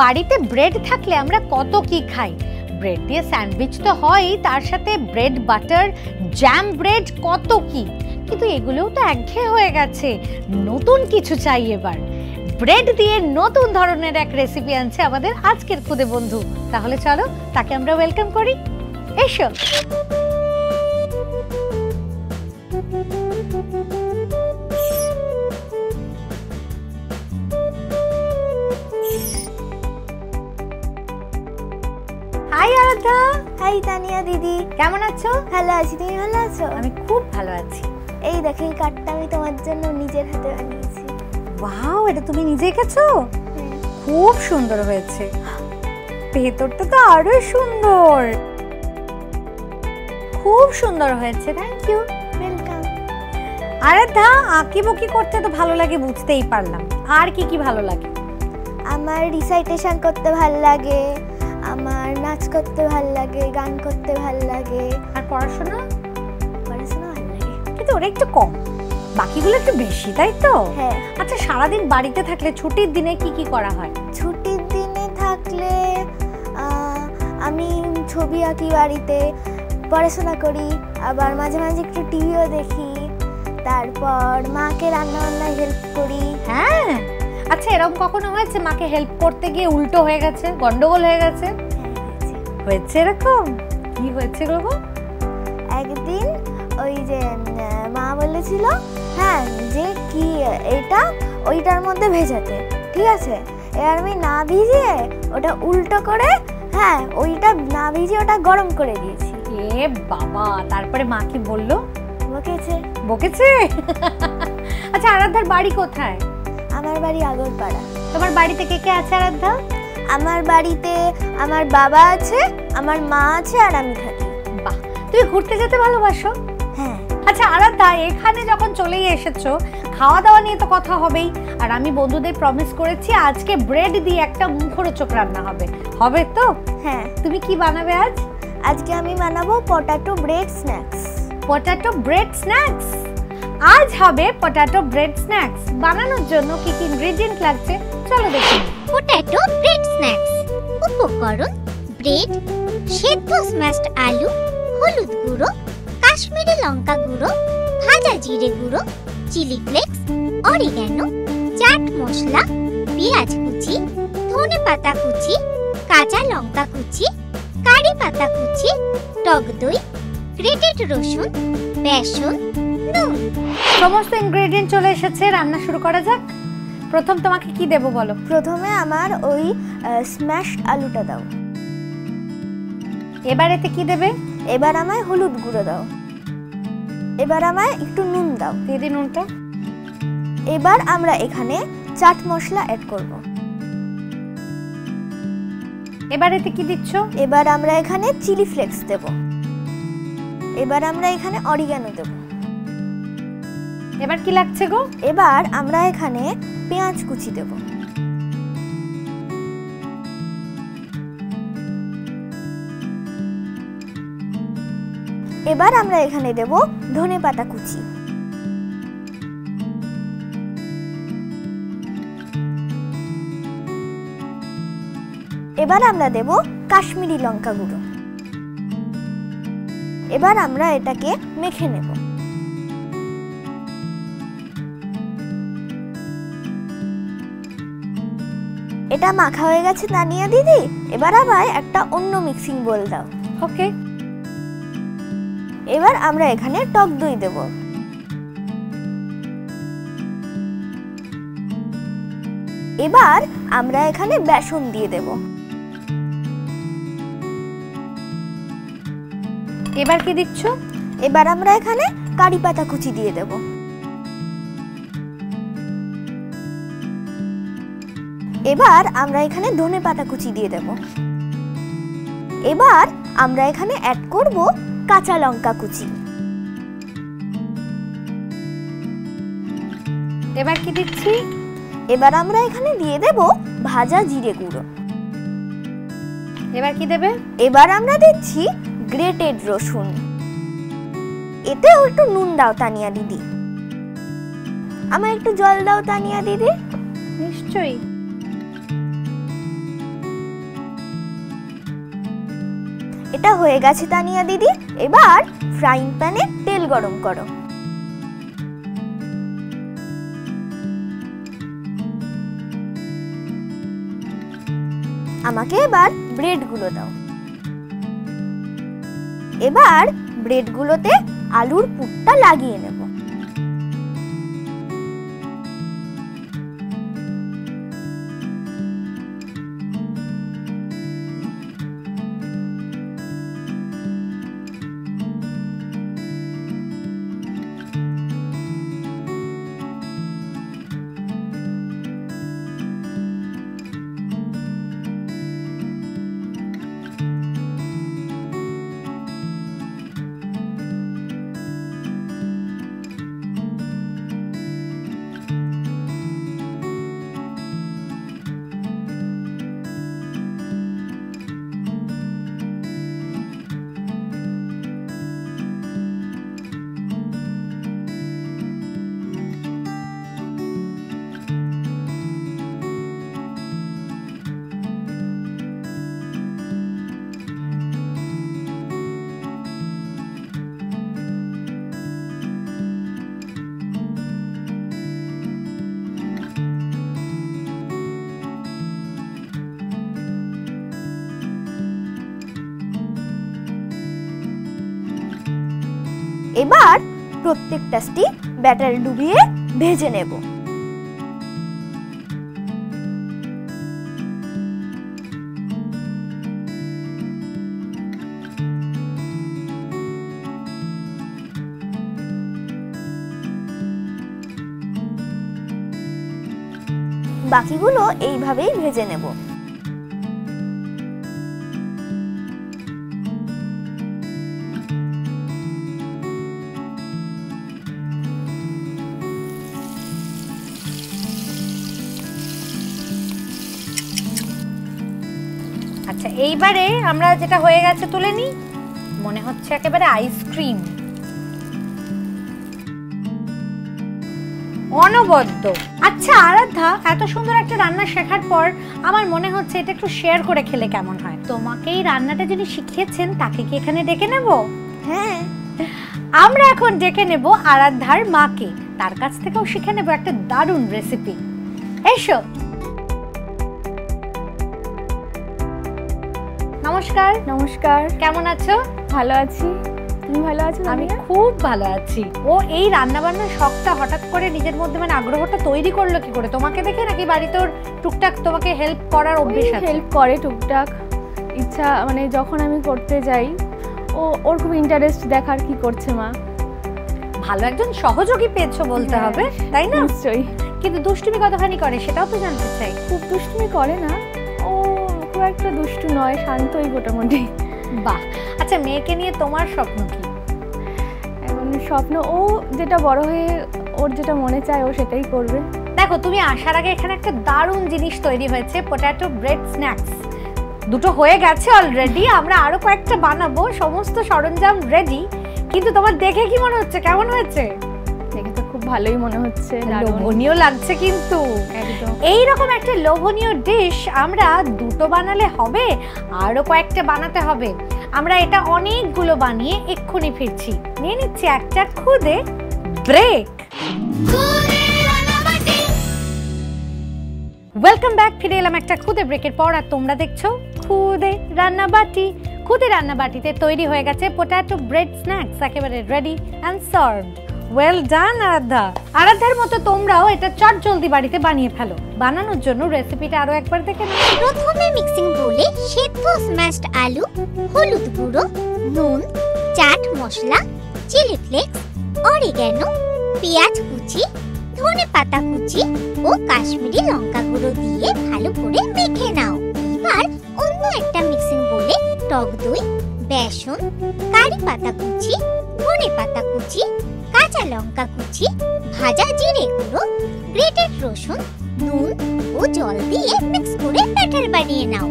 বাড়িতে ব্রেড থাকলে আমরা কত কি খাই। ব্রেড দিয়ে স্যান্ডউইচ তো হয়, তার সাথে ব্রেড বাটার, জ্যাম ব্রেড, কত কি। কিন্তু এগুলোও তো একঘেয়ে হয়ে গেছে, নতুন কিছু চাই এবার। ব্রেড দিয়ে নতুন ধরনের এক রেসিপি আনছে আমাদের আজকের খুদে বন্ধু। তাহলে চলো তাকে আমরা ওয়েলকাম করি। এসো। হাই আরাধ্যা। হাই তানিয়া দিদি, কেমন আছো? ভালো আছি, তুমি ভালো আছো? আমি খুব ভালো আছি। এই দেখো, এই কার্ডটা আমি তোমার জন্য নিজের হাতে বানিয়েছি। ওয়াও, এটা তুমি নিজে এঁকেছো? খুব সুন্দর হয়েছে। ভেতরটা তো আরো সুন্দর, খুব সুন্দর হয়েছে। Thank you. ওয়েলকাম। আরাধ্যা, আঁকিবুকি করতে তো ভালো লাগে, বুঝতেই পারলাম। আর কি কি ভালো লাগে? আমার রিসাইটেশন করতে ভালো লাগে, আমার নাচ করতে ভালো লাগে, গান করতে ভালো লাগে। আর পড়াশোনা? পড়াশোনা ভালো লাগে, কিন্তু ওরা একটু কম, বাকিগুলো একটু বেশি, তাই তো? হ্যাঁ। আচ্ছা, সারাদিন বাড়িতে থাকলে ছুটির দিনে কি কি করা হয়? ছুটির দিনে থাকলে আমি ছবি আঁকি, বাড়িতে পড়াশোনা করি, আবার মাঝে মাঝে একটু টিভিও দেখি, তারপর মাকে রান্না বান্নায় হেল্প করি। হ্যাঁ। আচ্ছা, এরকম কখনো হয়েছে মাকে হেল্প করতে গিয়ে উল্টো হয়ে গেছে, গন্ডগোল হয়ে গেছে? হয়েছে এরকম? কি হয়েছে গো? একদিন ওই যে মা বলেছিল, হ্যাঁ, যে কি এটা ওইটার মধ্যে ভেজাতে, ঠিক আছে? এবার আমি না ভিজিয়ে ওটা উল্টো করে, হ্যাঁ, ওইটা না ভিজিয়ে ওটা গরম করে দিয়েছি। এ বাবা, তারপরে মা কি বললো? বকেছে। বকেছে? আচ্ছা, আরাধ্যার বাড়ি কোথায়? আমার বাড়ি আগরপাড়া। তোমার বাড়িতে কে কে আছে আরাধ্যা? আমার বাড়িতে আমার বাবা আছে, আমার মা আছে, আর আমি থাকি। বাহ, তুমি ঘুরতে যেতে ভালোবাসো? হ্যাঁ। আচ্ছা আরাধ্যা, এখানে যখন চলেই এসেছো, খাওয়া দাওয়া নিয়ে তো কথা হবেই। আর আমি বন্ধুদের প্রমিস করেছি আজকে ব্রেড দিয়ে একটা মুখরোচক রান্না হবে, হবে তো? হ্যাঁ। তুমি কি বানাবে আজ? আজকে আমি বানাবো potato bread snacks. Potato bread snacks? আজ হবে পটাটো ব্রেড স্ন্যাক্স। বানানোর জন্য কি কি ইনগ্রেডিয়েন্ট লাগছে চলো দেখি। Potato bread snacks. উপকরণ: ব্রেড, সেদ্ধ স্ম্যাশড আলু, হলুদ গুঁড়ো, কাশ্মীরি লঙ্কা গুঁড়ো, ভাজা জিরে গুঁড়ো, chilli flakes, oregano, chaat masala, পেঁয়াজ কুচি, ধনেপাতা কুচি, কাঁচা লঙ্কা কুচি, কারি পাতা কুচি, টক দই, গ্রেটেড রসুন, বেসন, নুন। সমস্ত ইনগ্রেডিয়েন্ট চলে এসেছে, রান্না শুরু করা যাক। প্রথম তোমাকে কি দেব বলো? প্রথমে আমার ওই স্ম্যাশড আলুটা দাও। এবার এতে কি দেবে? এবার আমায় হলুদ গুঁড়ো দাও। এবার আমায় একটু নুন দাও। দিদি নুনটা। এবার আমরা এখানে চাট মশলা অ্যাড করব। এবার এতে কি দিচ্ছ? এবার আমরা এখানে চিলি ফ্লেক্স দেব। এবার আমরা এখানে অরিগ্যানো দেব। এবার কি লাগছে গো? এবার আমরা এখানে পেঁয়াজ কুচি দেব। এবার আমরা এখানে দেব ধনেপাতা কুচি। এবার আমরা দেব কাশ্মীরি লঙ্কা গুঁড়ো। এবার আমরা এটাকে মেখে নেব। এটা মাখা হয়ে গেছে তানিয়া দিদি। এবার আবার একটা অন্য মিক্সিং বোল দাও। ওকে। এবার আমরা এখানে টক দই দেব। এবার আমরা এখানে বেসন দিয়ে দেব। এবার কি দিচ্ছ? এবার আমরা এখানে কারি পাতা কুচি দিয়ে দেব। এবার আমরা এখানে ধনেপাতা কুচি দিয়ে দেব। এবার আমরা এখানে অ্যাড করব কাঁচা লঙ্কা কুচি। এবার কি দিচ্ছি? এবার আমরা এখানে দিয়ে দেব ভাজা জিরে গুঁড়ো। এবার কি দেবে? এবার আমরা দিচ্ছি গ্রেটেড রসুন। এতেও একটু নুন দাও তানিয়া দিদি। আমার একটু জল দাও তানিয়া দিদি। নিশ্চয়ই। এটা হয়ে গেছে তানিয়া দিদি। এবার ফ্রাইং প্যানে তেল গরম করো। আমাকে এবার ব্রেডগুলো দাও। এবার ব্রেডগুলোতে আলুর পুরটা লাগিয়ে নেব। এবার প্রত্যেকটা স্টিক ব্যাটারে ডুবিয়ে ভেজে নেব। বাকিগুলো এইভাবেই ভেজে নেব। আচ্ছা, এইবারে আমরা যেটা হয়ে গেছে তুলে নিই। মনে হচ্ছে একেবারে আইসক্রিম, অনবদ্য। আচ্ছা আরাধ্যা, এত সুন্দর একটা রান্না শেখার পর আমার মনে হচ্ছে এটা একটু শেয়ার করে খেলে কেমন হয়। তোমাকে এই রান্নাটা যিনি শিখিয়েছেন তাকে কি এখানে ডেকে নেব? হ্যাঁ, আমরা এখন ডেকে নেব আরাধ্যার মাকে। তার কাছ থেকেও শিখে নেব একটা দারুণ রেসিপি। এসো। নমস্কার। নমস্কার। কেমন আছো? ভালো আছি। তুমি ভালো আছো? আমি খুব ভালো আছি। ও এই রান্না বান্নার শখটা হঠাৎ করে নিজের মধ্যে মানে আগ্রহটা তৈরি করলো কি করে? তোমাকে দেখে নাকি বাড়িতে ওর টুকটাক তোমাকে হেল্প করার অভ্যেস আছে? হেল্প করে টুকটাক, ইচ্ছা মানে যখন আমি করতে যাই ওর খুব ইন্টারেস্ট দেখার কি করছে মা। ভালো একজন সহযোগী পেয়েছো বলতে হবে, তাই না? নিশ্চয়ই। কিন্তু দুষ্টুমি কতখানি করে সেটাও তো জানতে চাই। খুব দুষ্টুমি করে না, ও খুব একটা দুষ্টু নয়, শান্তই মোটামুটি। বাহ। আচ্ছা, মেয়েকে নিয়ে তোমার স্বপ্ন কি? এখন স্বপ্ন ও যেটা বড় হয়ে ওর যেটা মনে চায় ও সেটাই করবে। দেখো, তুমি আসার আগে এখানে একটা দারুণ জিনিস তৈরি হয়েছে, পটেটো ব্রেড স্ন্যাক্স। দুটো হয়ে গেছে অলরেডি, আমরা আরো কয়েকটা বানাবো, সমস্ত সরঞ্জাম রেডি। কিন্তু তোমার দেখে কি মনে হচ্ছে, কেমন হয়েছে? দেখে তো খুব ভালোই মনে হচ্ছে, লোভনীয় লাগছে। কিন্তু একদম এইরকম একটা লোভনীয় ডিশ আমরা দুটো বানালে হবে, আরো কয়েকটা বানাতে হবে। আমরা এটা অনেকগুলো বানিয়ে এক্ষুনি ফিরছি। নিয়ে নিচ্ছি একটা খুদে ব্রেক। Welcome back. ফিরে এলাম একটা খুদে ব্রেকের পর, আর তোমরা দেখছো খুদে রান্নাবাটি। খুদে রান্নাবাটিতে তৈরি হয়ে গেছে পটেটো ব্রেড স্ন্যাক্স, একেবারে ready and served. Well done Aradhya. আরাধ্যার মতো তোমরাও এটা চট জলদি বাড়িতে বানিয়ে ফেলো। বানানোর জন্য রেসিপিটা আরো একবার দেখে নাও। প্রথমে মিক্সিং বোলে সেদ্ধ স্ম্যাশড আলু, হলুদ গুঁড়ো, নুন, chaat masala, chilli flakes, oregano, পেঁয়াজ কুচি, ধনেপাতা কুচি ও কাশ্মীরি লঙ্কা গুঁড়ো দিয়ে ভালো করে মেখে নাও। এবার অন্য একটা মিক্সিং বোলে টক দই, বেসন, কারি পাতা কুচি, ধনেপাতা কুচি, কাঁচা লঙ্কা কুচি, ভাজা জিরে গুঁড়ো, গ্রেটেড রসুন, নুন ও জল দিয়ে মিক্স করে ব্যাটার বানিয়ে নাও।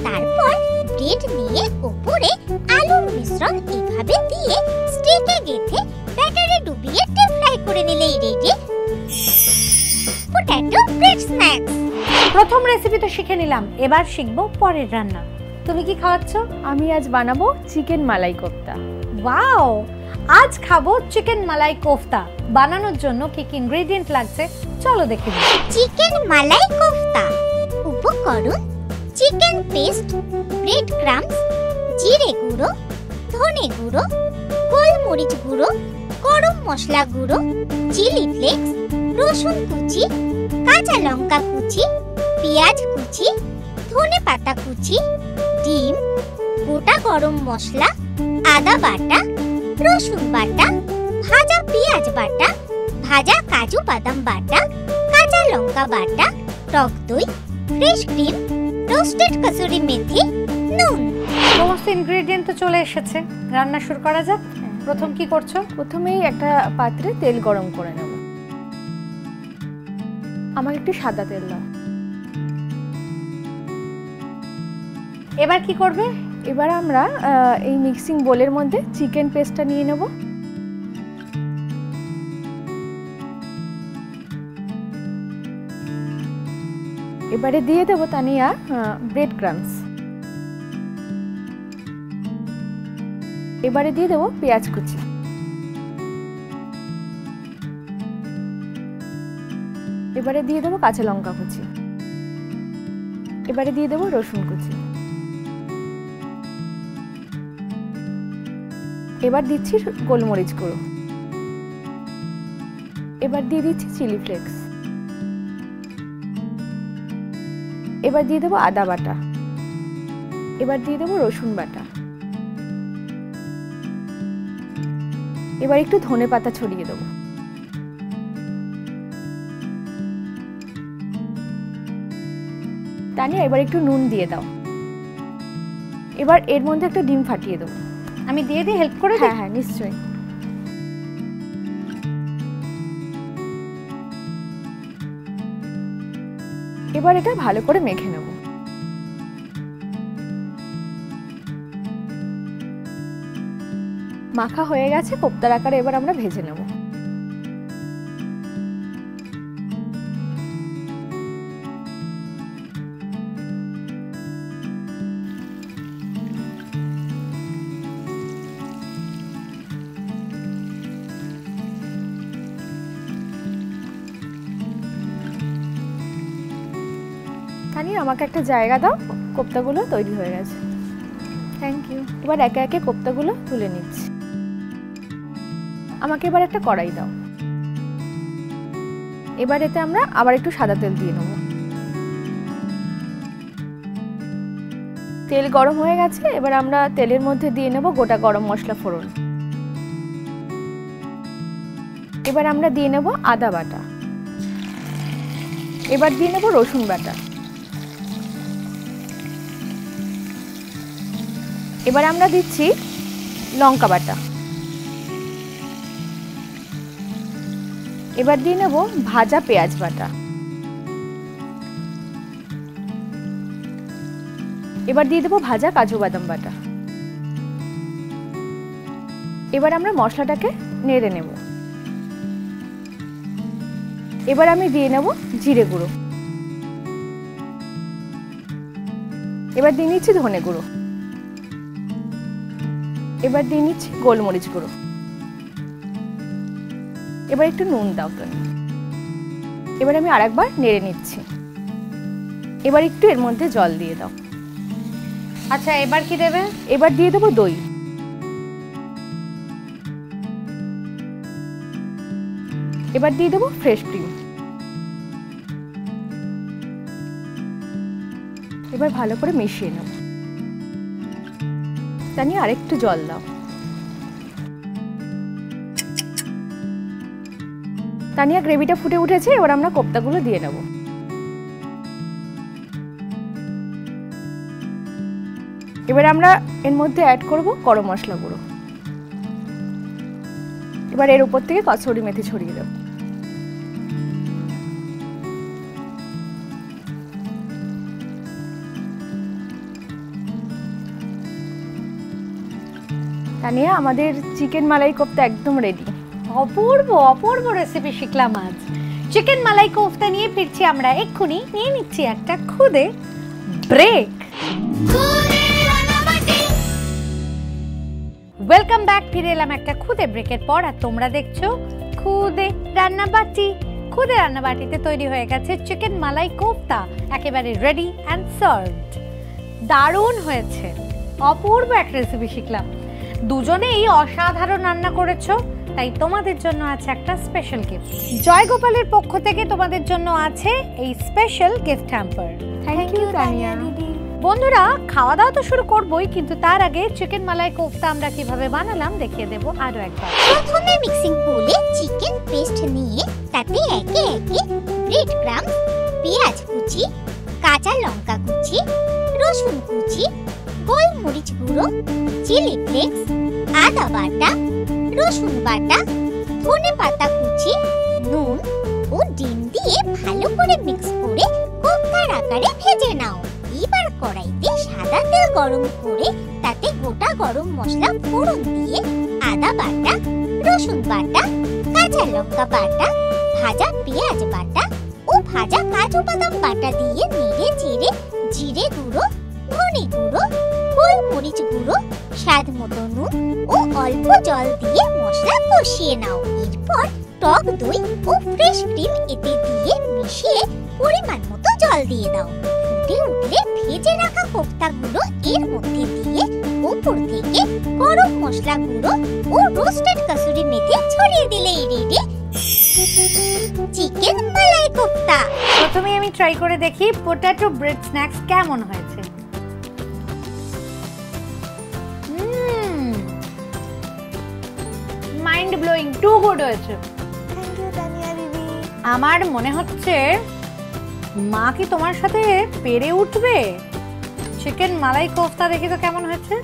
তারপর ব্রেড নিয়ে উপরে আলুর মিশ্রণ এভাবে দিয়ে স্টিকে গেঁথে ব্যাটারে ডুবিয়ে ডিপ ফ্রাই করে নিলেই রেডি পটেটো ব্রেড স্ন্যাক্স। প্রথম রেসিপি তো শিখে নিলাম, এবার শিখবো পরের রান্না। তুমি কি খাওয়াচ্ছ? আমি আজ বানাবো চিকেন মালাই কোফতা। ওয়াও, আজ খাবো চিকেন মালাই কোফতা। বানানোর জন্য কি কি ইনগ্রেডিয়েন্ট লাগছে চলো দেখে নিই। চিকেন মালাই কোফতা উপকরণ: চিকেন পেস্ট, ব্রেড ক্রাম্বস, জিরে গুঁড়ো, ধনে গুঁড়ো, গোলমরিচ গুঁড়ো, গরম মশলা গুঁড়ো, চিলি ফ্লেক্স, রসুন কুচি, কাঁচা লঙ্কা কুচি, পেঁয়াজ কুচি, ধনে পাতা কুচি, ডিম, গোটা গরম মশলা, আদা বাটা, রসুন বাটা, ভাজা পেঁয়াজ বাটা, ভাজা কাজু বাদাম বাটা, কাঁচা লঙ্কা বাটা, টক দই, fresh cream, roasted kasuri methi, নুন। সমস্ত ইনগ্রেডিয়েন্ট তো চলে এসেছে, রান্না শুরু করা যাক। প্রথম কি করছো? প্রথমেই একটা পাত্রে তেল গরম করে নেব। আমাকে একটু সাদা তেল দাও। এবার কি করবে? এবার আমরা এই মিক্সিং বোলের মধ্যে চিকেন পেস্টটা নিয়ে নেব। এবারে দিয়ে দেবো তানিয়া ব্রেড ক্রাম্বস। এবারে দিয়ে দেবো পেঁয়াজ কুচি। এবারে দিয়ে দেবো কাঁচা লঙ্কা কুচি। এবারে দিয়ে দেবো রসুন কুচি। এবার দিচ্ছি গোলমরিচ গুঁড়ো। এবার দিয়ে দিচ্ছি চিলি ফ্লেক্স। এবার দিয়ে দেবো আদা বাটা। এবার দিয়ে দেবো রসুন বাটা। এবার একটু ধনে পাতা ছড়িয়ে দেবো। তানিয়া এবার একটু নুন দিয়ে দাও। এবার এর মধ্যে একটা ডিম ফাটিয়ে দেবো। আমি দিয়ে দিই, হেল্প করে? হ্যাঁ হ্যাঁ নিশ্চয়ই। এবার এটা ভালো করে মেখে নেব। মাখা হয়ে গেছে কোফতার আকারে, এবার আমরা ভেজে নেব। তানি আমাকে একটা জায়গা দাও, কোফতাগুলো তৈরি হয়ে গেছে। Thank you. এবার একে একে কোফতাগুলো তুলে নিচ্ছি। আমাকে এবার একটা কড়াই দাও। এবার এতে আমরা আবার একটু সাদা তেল দিয়ে নেব। তেল গরম হয়ে গেছে, এবার আমরা তেলের মধ্যে দিয়ে নেব গোটা গরম মশলা ফোড়ন। এবার আমরা দিয়ে নেব আদা বাটা। এবার দিয়ে নেব রসুন বাটা। এবার আমরা দিচ্ছি লঙ্কা বাটা। এবার দিয়ে নেব ভাজা পেঁয়াজ বাটা। এবার দিয়ে দেবো ভাজা কাজু বাদাম বাটা। এবার আমরা মশলাটাকে নেড়ে নেব। এবার আমি দিয়ে নেব জিরে গুঁড়ো। এবার দিয়ে নিচ্ছি ধনে গুঁড়ো। এবার দিয়ে নিচ্ছি গোলমরিচ গুঁড়ো। এবার একটু নুন দাও তো। এবার আমি আরেকবার নেড়ে নিচ্ছি। এবার একটু এর মধ্যে জল দিয়ে দাও। আচ্ছা, এবার কি দেবে? এবার দিয়ে দেবো দই। এবার দিয়ে দেবো ফ্রেশ ক্রিম। এবার ভালো করে মিশিয়ে নেব। তানি আরেকটু জল দাও। তানিয়া গ্রেভিটা ফুটে উঠেছে, এবার আমরা কোফতাগুলো দিয়ে নেব। এবার আমরা এর মধ্যে অ্যাড করব গরম মশলা গুঁড়ো। এবার এর উপর থেকে কসুরি মেথি ছড়িয়ে দেব। তানিয়া, আমাদের চিকেন মালাই কোফতা একদম রেডি। অপূর্ব অপূর্ব রেসিপি শিখলাম আজ। চিকেন মালাই কোফতা নিয়ে ফিরছি আমরা এক্ষুনি। নিয়ে নিচ্ছি একটা খুদে ব্রেক। Welcome back. ফিরে এলাম একটা খুদে ব্রেকের পর, আর তোমরা দেখছো খুদে রান্নাবাটি। খুদে রান্নাবাটিতে তৈরি হয়ে গেছে চিকেন মালাই কোফতা, একেবারে রেডি অ্যান্ড সার্ভড। দারুণ হয়েছে, অপূর্ব একটা রেসিপি শিখলাম। দুজনেই অসাধারণ রান্না করেছো, তাই তোমাদের জন্য আছে একটা স্পেশাল গিফট। জয় গোপালের পক্ষ থেকে তোমাদের জন্য আছে এই special gift hamper. Thank you Tania দিদি। বন্ধুরা, খাওয়া দাওয়া তো শুরু করবোই, কিন্তু তার আগে চিকেন মালাই কোফতা আমরা কিভাবে বানালাম দেখিয়ে দেবো আরো একবার। প্রথমে মিক্সিং বোলে চিকেন পেস্ট নিয়ে তাতে একে একে ব্রেড ক্রাম্ব, পেঁয়াজ কুচি, কাঁচা লঙ্কা কুচি, রসুন কুচি, গোলমরিচ গুঁড়ো, চিলি ফ্লেক্স, আদা বাটা, রসুন বাটা, ধনে পাতা কুচি, নুন ও ডিম দিয়ে ভালো করে মিক্স করে কোফতার আকারে ভেজে নাও। এবার কড়াইতে সাদা তেল গরম করে তাতে গোটা গরম মশলা ফোড়ন দিয়ে আদা বাটা, রসুন বাটা, কাঁচা লঙ্কা বাটা, ভাজা পেঁয়াজ বাটা ও ভাজা কাজু বাদাম বাটা দিয়ে নেড়ে চেড়ে জিরে গুঁড়ো, ধনে গুঁড়ো, গোলমরিচ গুঁড়ো, স্বাদ মতো নুন ও অল্প জল দিয়ে মশলা কষিয়ে নাও। এরপর টক দই ও ফ্রেশ ক্রিম এতে দিয়ে মিশিয়ে পরিমাণ মতো জল দিয়ে দাও। ফুটে উঠলে ভেজে রাখা কোফতাগুলো এর মধ্যে দিয়ে উপর থেকে গরম মশলা গুঁড়ো ও রোস্টেড কাসুরি মেথি ছড়িয়ে দিলেই রেডি চিকেন মালাই কোফতা। প্রথমে আমি ট্রাই করে দেখি পটেটো ব্রেড স্ন্যাক্স কেমন হয়েছে। মাইন্ড ব্লোয়িং, টু গুড হয়েছে। থ্যাংক ইউ তানিয়া দিদি। আমার মনে হচ্ছে মা কি তোমার সাথে পেরে উঠবে? চিকেন মালাই কোফতা দেখি তো কেমন হয়েছে।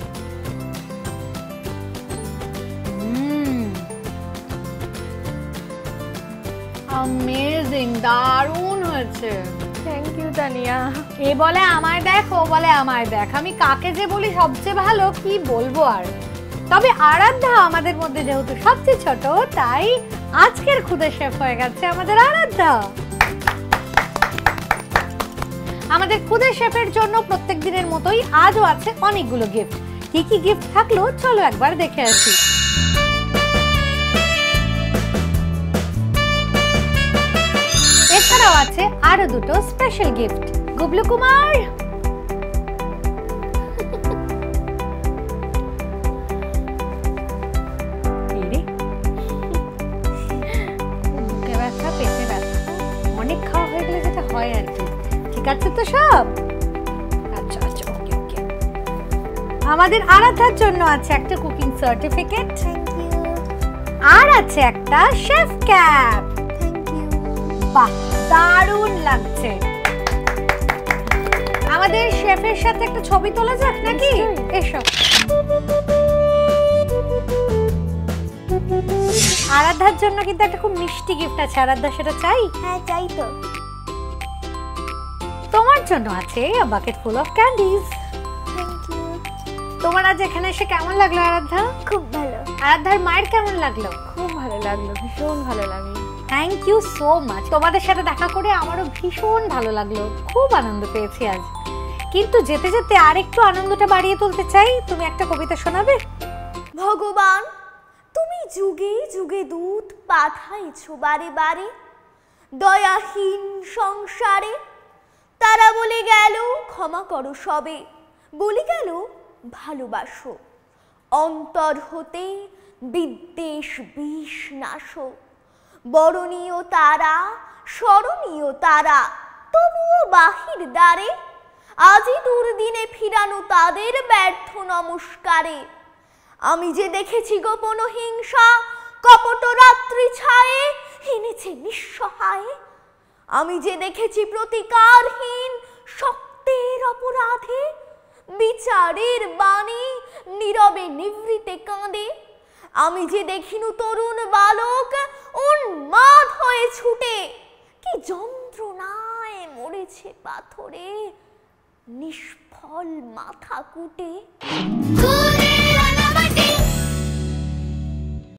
অ্যামেজিং, দারুণ হয়েছে। Thank you Tania. এ বলে আমায় দেখ, ও বলে আমায় দেখ, আমি কাকে যে বলি সবচেয়ে ভালো কি বলবো আর। তবে আরাধ্যা আমাদের মধ্যে যেহেতু সবচেয়ে ছোট, তাই আজকের খুদে শেফ হয়ে গেছে আমাদের আরাধ্যা। আমাদের খুদে শেফের জন্য প্রত্যেক দিনের মতোই আজও আছে অনেকগুলো গিফট। কি কি গিফট থাকলো চলো একবার দেখে আসি। এছাড়াও আছে আরো দুটো স্পেশাল গিফট। গুবলু কুমার, পেটে ব্যথা, অনেক খাওয়া হয়ে গেলে যেটা হয় আর কি। ঠিক আছে তো সব? আচ্ছা আচ্ছা, ওকে ওকে। আমাদের আরাধ্যার জন্য আছে একটা কুকিং সার্টিফিকেট, থ্যাংক ইউ। আর আছে একটা শেফ ক্যাপ। Thank you. বাহ, দারুণ লাগছে। আমাদের শেফের সাথে একটা ছবি তোলা যাক নাকি? এসো। আরাধ্যার জন্য কিন্তু একটা খুব মিষ্টি গিফট আছে। আরাধ্যা সেটা চাই? হ্যাঁ চাই তো। তোমার জন্য আছে a bucket full of candies. Thank you. তোমার আজ এখানে এসে কেমন লাগলো আরাধ্যা? খুব ভালো। আরাধ্যার মায়ের কেমন লাগলো? খুব ভালো লাগলো, ভীষণ ভালো লাগলো। Thank you so much. তোমাদের সাথে দেখা করে আমারও ভীষণ ভালো লাগলো, খুব আনন্দ পেয়েছি আজ। কিন্তু যেতে যেতে আরেকটু আনন্দটা বাড়িয়ে তুলতে চাই। তুমি একটা কবিতা শোনাবে? ভগবান, তুমি যুগে যুগে দূত পাঠাইছো বারে বারে দয়াহীন সংসারে। তারা বলে গেল ক্ষমা করো সবে, বলে গেল ভালোবাসো। অন্তর হতে বিদ্বেষ বিষ নাশো। বরণীয় তারা, স্মরণীয় তারা, তবুও বাহির দ্বারে আজি দুর্দিনে ফিরানো তাদের ব্যর্থ নমস্কারে। আমি যে দেখেছি গোপন হিংসা কপট রাত্রি ছায়ে এনেছে নিঃসহায়। আমি যে দেখেছি প্রতিকারহীন শক্তের অপরাধে বিচারের বাণী নীরবে নিভৃতে কাঁদে। আমি যে দেখিনু তরুণ বালক উন্মাদ হয়ে ছুটে কি যন্ত্রণায় মরেছে পাথরে নিষ্ফল মাথা কুটে।